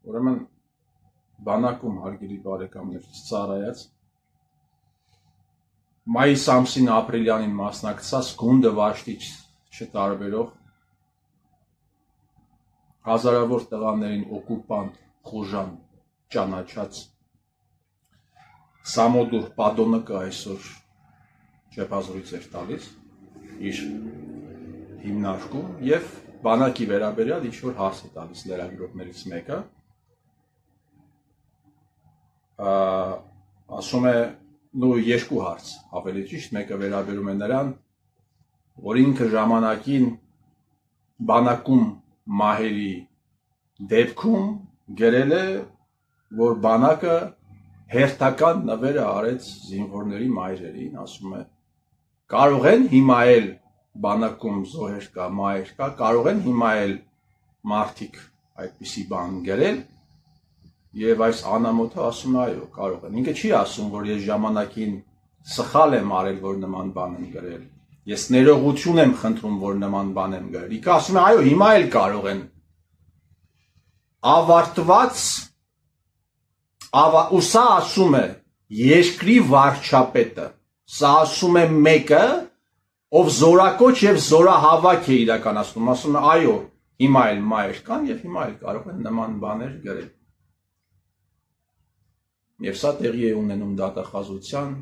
Ուրեմն բանակում հարգելի բարեկամներ ծառայած մայիս ամսին ապրիլյանին մասնակցած գունդը վաշտի չտարբերող հազարավոր տղաներին օկուպանտ խուժան ճանաչած Սամոդուր Պադոնկը այսօր չեպազրույց էր տալիս իր հիմնարկում եւ բանակի վերաբերյալ ինչ-որ հարց է տալիս լրագրողներից մեկը ասում է երկու հարց ավելի ճիշտ մեկը վերաբերում է նրան որ ինքը ժամանակին բանակում մահերի դեպքում գրել է որ բանակը հերթական նվերը արեց զինվորների մայրերին ասում է կարող են հիմա էլ բանակում զոհեր կա մայր կա կարող են հիմա էլ մարդիկ այդպիսի բան գրել եւ այս անամոթը ասում է այո կարող են ինքը չի ասում որ ես ժամանակին սխալ եմ արել որ նման բան եմ գրել ես ներողություն եմ խնդրում որ նման բան եմ գրել ինքը ասում է այո հիմա էլ կարող են ավարտված ու սա ասում է երկրի վարչապետը սա ասում է մեկը ով զորակոչ եւ զորահավաք է իրականացնում ասում է այո հիմա էլ մայր կան եւ հիմա էլ կարող են նման բաներ գրել եւ սա տեղի է ունենում դատախազության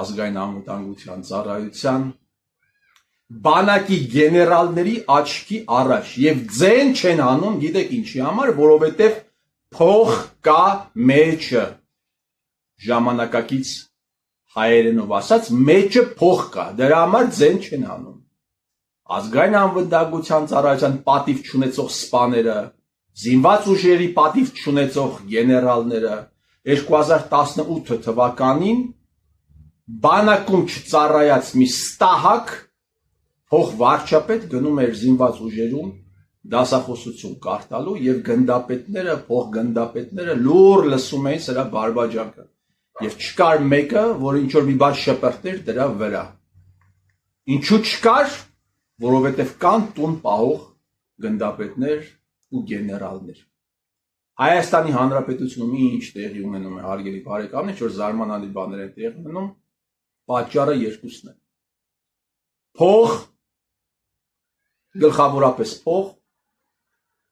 ազգային անվտանգության ծառայության բանակի գեներալների աչքի առաջ եւ ձեն չեն անում գիտեք ինչի համար որովհետեւ փող կա մեջը ժամանակակից հայերենով ասած մեջը փող կա դրա համար ձեն չեն անում ազգային անվտանգության ծառայության պատիվ չունեցող սպաները զինված ուժերի պատիվ չունեցող գեներալները 2018 թվականին բանակում չծառայած մի ստահակ փող վարչապետ գնում էր զինված ուժերում դասախոսություն կարդալու եւ գնդապետները փող գնդապետները լուր լսում էին սրա բարբաջանքը եւ չկար մեկը որ ինչ որ մի բան շպրտեր դրա վրա ինչու չկար որովհետեւ կան տուն պահող գնդապետներ ու գեներալներ Հայաստանի Հանրապետությունում ինչ տեղի ունենում է հարգելի բարեկամներ որ զարմանալի բաներ են տեղի ունենում պատճառը երկուսն է փող գլխավորապես փող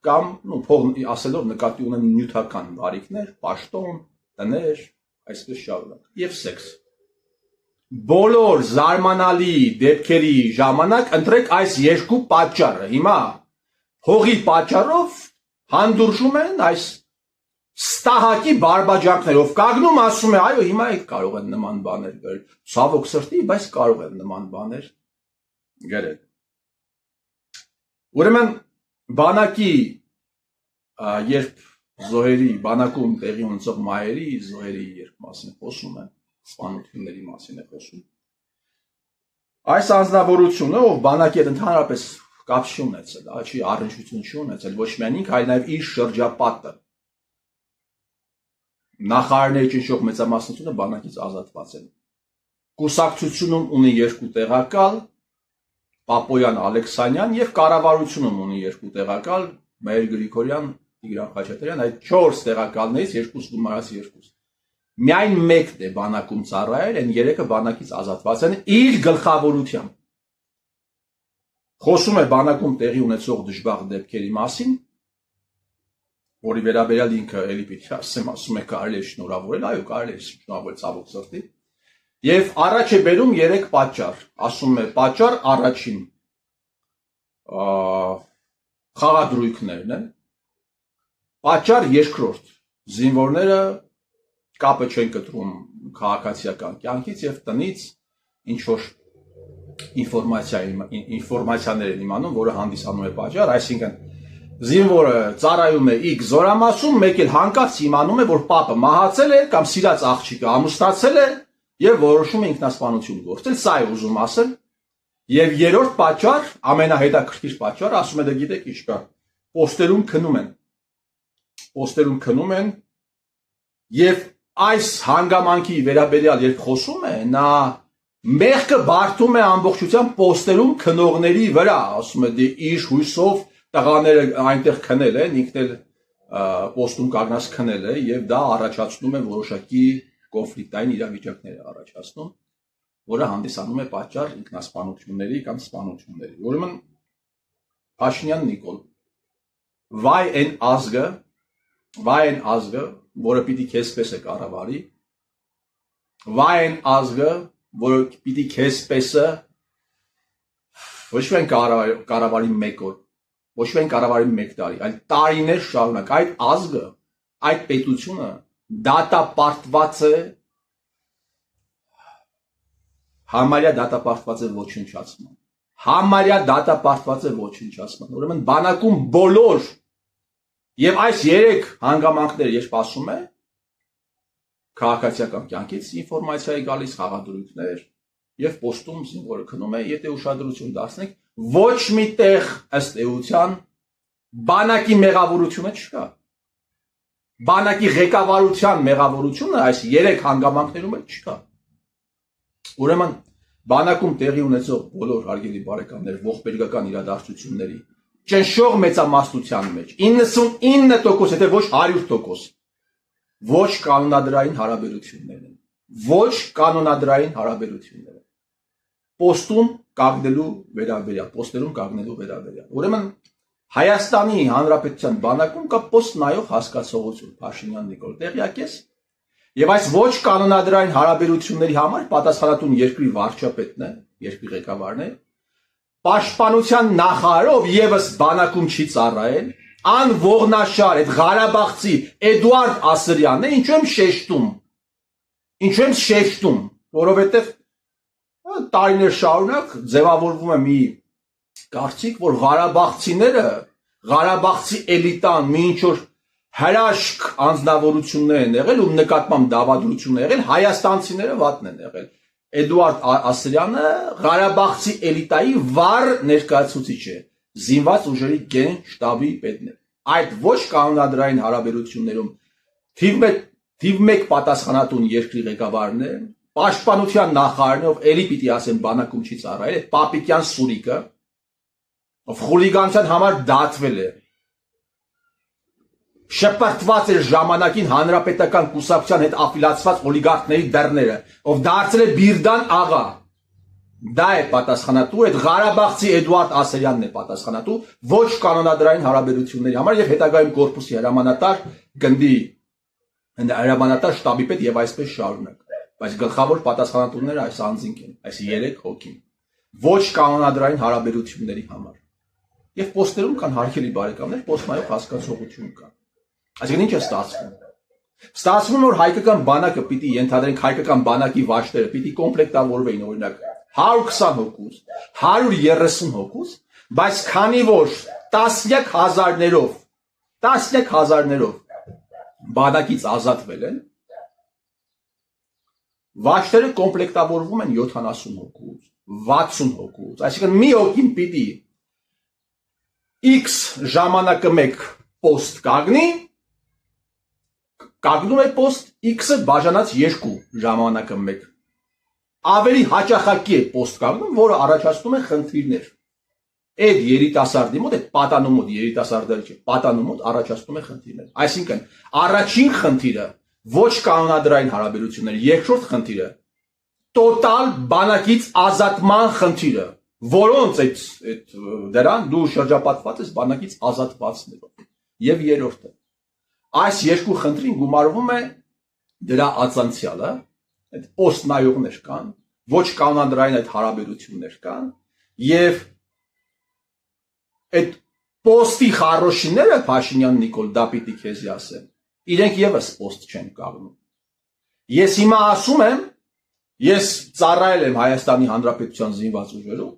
կամ փող ասելով նկատի ունեն նյութական բարիկներ, պաշտոն, տներ, այսպես շարունակ եւ սեքս բոլոր զարմանալի դեպքերի ժամանակ ընտրեք այս երկու պատճառը հիմա փողի պատճառով հանդուրժում են այս ստահակի բարբաջանքներով կանգնում ասում է այո հիմա էլ կարող են նման բաներ գրել ցավոք սրտի բայց կարող են նման բաներ գրել ուրեմն բանակի երբ զոհերի բանակում տեղի ունեցող մայրերի զոհերի երբ մասին խոսում են սպանությունների մասին է խոսում այս անձնավորությունը ով բանակի հետ ընդհանրապես կապ չի ունեցել չի առնչություն չի ունեցել ոչ միայն ինքը այլ նաև իր շրջապատը նախարարների ճնշող մեծամասնությունը բանակից ազատված են կուսակցությունում ունի երկու տեղակալ Պապոյան Ալեքսանյան եւ կառավարությունում ունի երկու տեղակալ Մայր Գրիգորյան Տիգրան Խաչատրյան այդ 4 տեղակալներից երկուս գումարած երկուս միայն մեկն է բանակում ծառայել այն երեքը բանակից ազատված են իր գլխավորությամբ խոսում է բանակում տեղի ունեցող դժբախտ դեպքերի մասին որի վերաբերյալ ինքը էլի պիտի ասում է կարելի է շնորհավորել այո կարելի է շնորհավորել ցավոք սրտի եւ առաջ է բերում 3 պատճառ ասում է պատճառ առաջին խաղադրույքներն են պատճառ երկրորդ զինվորները կապը չեն կտրում քաղաքացիական կյանքից եւ տնից ինչ որ ինֆորմացիաներ են իմանում որը հանդիսանում է պատճառ այսինքն զինվորը ծառայում է X զորամասում մեկ էլ հանկարծ իմանում է որ պապը մահացել է կամ սիրած աղջիկը ամուսնացել է եւ որոշում է ինքնասպանություն գործել սա է ուզում ասել եւ երրորդ պատճառ ամենահետաքրքիր պատճառը ասում է դե գիտեք ինչ կա պոստերում քնում են եւ այս հանգամանքի վերաբերյալ երբ խոսում է նա մեղքը բարդում է ամբողջությամբ պոստերում քնողների վրա ասում է դե իր հույսով տղաները այնտեղ քնել են ինքն էլ պոստում կանգնած քնել է եւ դա առաջացնում է որոշակի կոնֆլիկտային իրավիճակներ առաջացնում, որը հանդիսանում է պատճառ ինքնասպանությունների կամ սպանությունների։ Ուրեմն Փաշինյան Նիկոլ, վայ այն ազգը, որը պիտի քեզպես է կառավարի, վայ այն ազգը, որը պիտի քեզպեսը ոչ միայն կառավարի մեկ օր, ոչ միայն կառավարի մեկ տարի, այլ տարիներ շարունակ այդ ազգը, այդ պետությունը դատապարտված է համարյա դատապարտված է ոչնչացման։ Համարյա դատապարտված է ոչնչացման։ Ուրեմն բանակում բոլոր եւ այս 3 հանգամանքները երբ ասում է քաղաքացիական կյանքից ինֆորմացիա է գալիս, խաղադրույքներ եւ պոստում զինվորը քնում է, եթե ուշադրություն դարձնեք, ոչ մի տեղ ըստ էության բանակի մեղավորությունը չկա։ Բանակի ղեկավարության մեղավորությունը այս 3 հանգամանքներում էլ չկա։ Ուրեմն բանակում տեղի ունեցող բոլոր հարգելի բարեկամներ ողբերգական իրադարձությունների ճնշող մեծամասնության մեջ 99%, եթե ոչ 100% ոչ կանոնադրային հարաբերություններ են։ Ոչ կանոնադրային հարաբերություններ են։ Պոստում կանգնելու վերաբերյալ։ Ուրեմն Հայաստանի Հանրապետության բանակում կա պոստ նայող հասկացողություն, Փաշինյան Նիկոլ, տեղյակ ես։ Եվ այս ոչ կանոնադրային հարաբերությունների համար պատասխանատուն երկրի վարչապետն է, երկրի ղեկավարն է, պաշտպանության նախարարով եւս բանակում չի ծառայել, անողնաշար այդ Ղարաբաղցի Էդուարդ Ասրյանն է, ինչու եմ շեշտում, որովհետեւ տարիներ շարունակ ձևավորվում է մի կարծիք, որ Ղարաբաղցիները, Ղարաբաղցի էլիտան մի ինչ-որ հրաշք անձնավորություններ են եղել ու նկատմամբ դավադրություն է եղել, հայաստանցիները վատն են եղել։ Էդուարդ Ասրյանը Ղարաբաղցի էլիտայի վառ ներկայացուցիչ է, զինված ուժերի գենշտաբի պետն է։ Այդ ոչ կանոնադրային հարաբերություններում թիվ 1 պատասխանատուն երկրի ղեկավարն է, պաշտպանության նախարարն է, ով էլի պիտի ասեն բանակում չի ծառայել, այդ Պապիկյան Սուրիկը, ով խուլիգանության համար դատվել է, շպրտված էր ժամանակին հանրապետական կուսակցության հետ աֆիլիացված օլիգարխների դռները, ով դարձել է Բիրդան աղա։ Դա է պատասխանատու, այդ Ղարաբաղցի Էդուարդ Ասրյանն է պատասխանատու ոչ կանոնադրային հարաբերությունների համար եւ հետագայում կորպուսի հրամանատար գնդի հրամանատար շտաբի պետ եւ այսպես շարունակ։ Բայց գլխավոր պատասխանատուները այս անձինք են, այս 3 հոգին։ Ոչ կանոնադրային հարաբերությունների համար։ Եվ պոստերում կան հարգելի բարեկամներ, պոստնայով հասկացողություն կա։ Այսինքն ինչ է ստացվում։ Ստացվում որ հայկական բանակը պիտի ենթադրենք հայկական բանակի վաշտերը պիտի կոմպլեկտավորվեին օրինակ 120 հոգուց, 130 հոգուց, բայց քանի որ տասնյակ հազարներով բանակից ազատվել են, վաշտերը կոմպլեկտավորվում են 70 հոգուց, 60 հոգուց, այսինքն մի հոգին պիտի X ժամանակը մեկ պոստ կանգնի, կանգնում է պոստ, X-ը բաժանած 2 ժամանակը մեկ։ Ավելի հաճախակի է պոստ կանգնում, որը առաջացնում է խնդիրներ։ Այդ երիտասարդի մոտ, այդ պատանու մոտ, երիտասարդը չէ, պատանու մոտ առաջացնում է խնդիրներ։ Այսինքն, առաջին խնդիրը ոչ կանոնադրային հարաբերություններ, երկրորդ խնդիրը տոտալ բանակից ազատման խնդիրը, որոնց դրան դու շրջապատված ես բանակից ազատվածներով։ Եվ երրորդը, այս 2 խնդրին գումարվում է դրա ածանցյալը, այդ պոստ նայողներ կան, ոչ կանոնադրային այդ հարաբերություններ կան, եւ այդ պոստի խառոշիները Փաշինյան Նիկոլ դա պիտի քեզի ասեմ, իրենք եւս պոստ չեն կանգնում։ Ես հիմա ասում եմ, ես ծառայել եմ Հայաստանի Հանրապետության զինված ուժերում,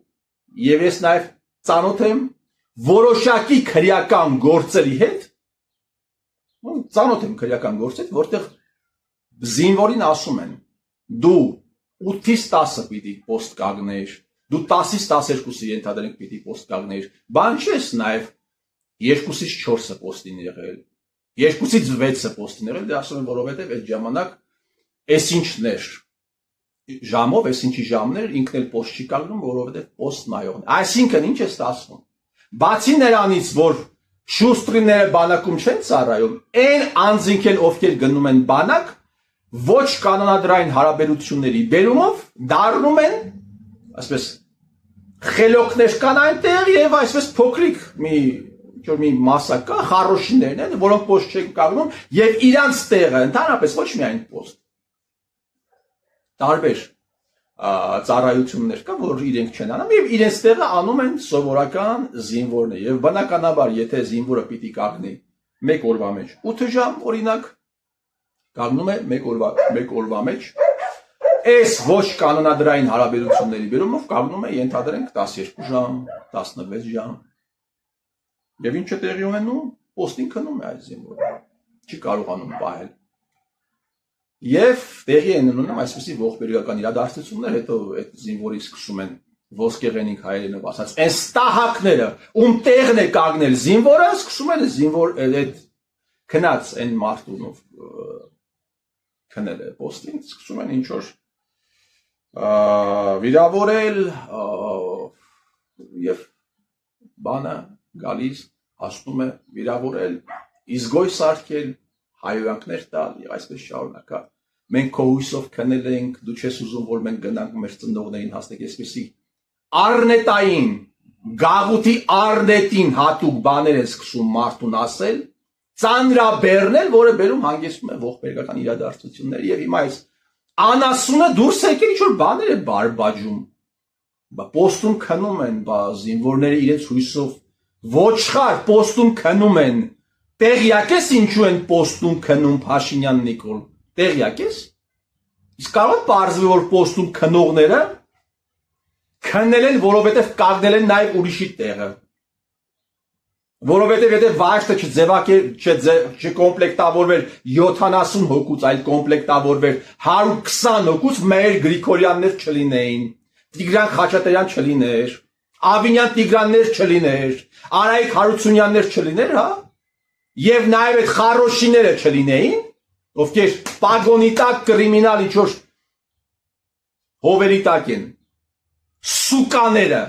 եւ ես նաեւ ծանոթ եմ որոշակի քրեական գործերի հետ, որտեղ զինվորին ասում են, դու 8-ից 10 պիտի պոստ կանգնեիր, դու 10-ից 12-ը ենթադրենք պիտի պոստ կանգնեիր, բան չես նաեւ 2-ից 4-ը պոստին եղել, 2-ից 6-ը պոստին եղել, դե ասում եմ, որովհետեւ այդ ժամանակ այսինչներ ժամով, այսինչի ժամներ ինքն էլ պոստ չի կանգնում, որովհետեւ պոստ նայողն է։ Այսինքն ինչ է ստացվում։ Բացի նրանից, որ շուստրիները բանակում չեն ծառայում, այն անձինք են ովքեր գնում են բանակ, ոչ կանոնադրային հարաբերությունների բերումով դառնում են, այսպես խելոքներ կան այնտեղ եւ այսպես փոքրիկ մի մասա կա, խառոշիներն են, որոնք post չեն կանգնում եւ իրանց տեղը ընդհանրապես ոչ միայն post տարբեր ծառայություններ կա, որ իրենք չեն անում եւ իրենց տեղը անում են սովորական զինվորներ եւ բնականաբար եթե զինվորը պիտի կանգնի 1 օրվա մեջ 8 ժամ օրինակ կանգնում է 1 օրվա մեջ այս ոչ կանոնադրային հարաբերությունների բերումով կանգնում է ենթադրենք 12 ժամ 16 ժամ եւ ինչ է տեղի ունենում post-ին քնում է այս զինվորը չի կարողանում պահել Եվ տեղի են ունենում այսպիսի ողբերգական իրադարձություններ, հետո այդ զինվորի սկսում են ոսկեղենիկ հայերենով ասած, այն ստահակները, ում տեղն է կանգնել զինվորը, սկսում են զինվոր այդ քնած այն մարդունով քնել է post-ին, սկսում են ինչ որ վիրավորել եւ բանը գալիս հասնում է վիրավորել, իզգոյ սարքել հայոյանքներ տալ եւ այսպես շարունակա մենք քո հույսով քնել ենք դու չես ուզում որ մենք գնանք մեր ծնողներին հասնենք այսպեսի արնետային գաղութի արնետին հատուկ բաներ են սկսում մարդուն ասել ծանրաբեռնել որը բերում հանգեցնում է ողբերգական իրադարձություններ եւ հիմա այս անասունը դուրս եկել ինչ որ բաներ է բարբաջում post-ում քնում են զինվորները իրենց հույսով ոչխար post-ում քնում են Տեղյակ ես ինչու են post-ում քնում Փաշինյան Նիկոլ Տեղյակ ես Իսկ կարող է պարզվի որ post-ում քնողները քնել են որովհետև կանգնել են նաև ուրիշի տեղը որովհետև եթե վայրը չկոմպլեկտավորվեր 70 հոգուց այլ կոմպլեկտավորվեր 120 հոգուց մեր Գրիգորյաններ չլինեին Տիգրան Խաչատրյան չլիներ Ավինյան Տիգրաններ չլիներ Արայիկ Հարությունյաններ չլիներ հա Եվ նաև այդ խառոշիները չլինեին, ովքեր պագոնի տակ կրիմինալ ինչ-որ հովերի տակ են, սուկաները,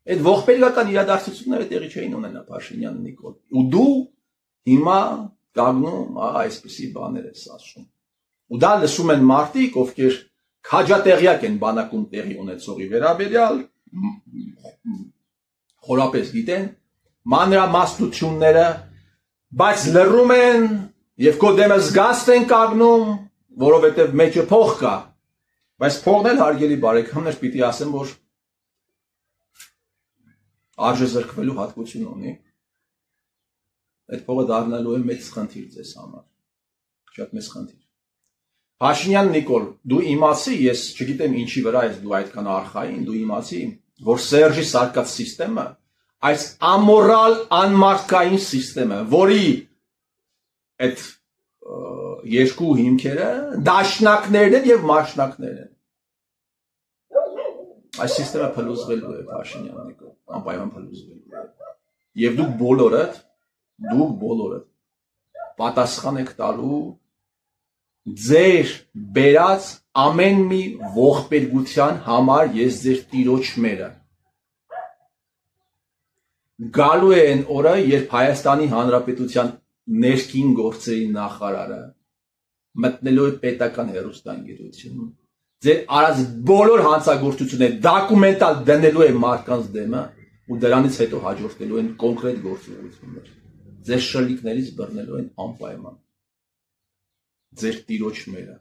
այդ ողբերգական իրադարձությունները տեղի չէին ունենա Փաշինյան Նիկոլ, ու դու հիմա կանգնում այսպիսի բաներ ես ասում, ու դա լսում են մարդիկ, ովքեր քաջատեղյակ են բանակում տեղի ունեցողի վերաբերյալ, խորապես գիտեն, մանրամասնությունները Բայց լռում են եւ քո դեմը զգաստ են կանգնում, որովհետեւ մեջը փող կա։ Բայց փողն էլ հարգելի բարեկամներ պիտի ասեմ, որ արժեզրկվելու հատկություն ունի։ Այդ փողը դառնալու է մեծ խնդիր ձեզ համար։ Շատ մեծ խնդիր։ Փաշինյան Նիկոլ, դու իմացի, ես չգիտեմ ինչի վրա ես դու այդքան արխային, դու իմացի, որ Սերժի սարկած համակարգը այս ամորալ անմարդկային համակարգը, որի այդ երկու հիմքերը դաշնակներն են եւ մաշնակներն են։ Այս համակարգը փլուզվելու է Փաշինյան Նիկոլ, անպայման փլուզվելու է։ Եվ դուք բոլորդ պատասխան եք տալու ձեր բերած ամեն մի ողբերգության համար ես ձեր տիրոջ մերը Գալու է այն օրը, երբ Հայաստանի Հանրապետության ներքին գործերի նախարարը մտնելու է պետական հեռուստաընկերություն, ձեր արած բոլոր հանցագործությունները դոկումենտալ դնելու է մարդկանց դեմը ու դրանից հետո հաջորդելու են կոնկրետ գործողություններ։ Ձեր շլիկներից բռնելու են անպայման։ Ձեր տիրոջ մերը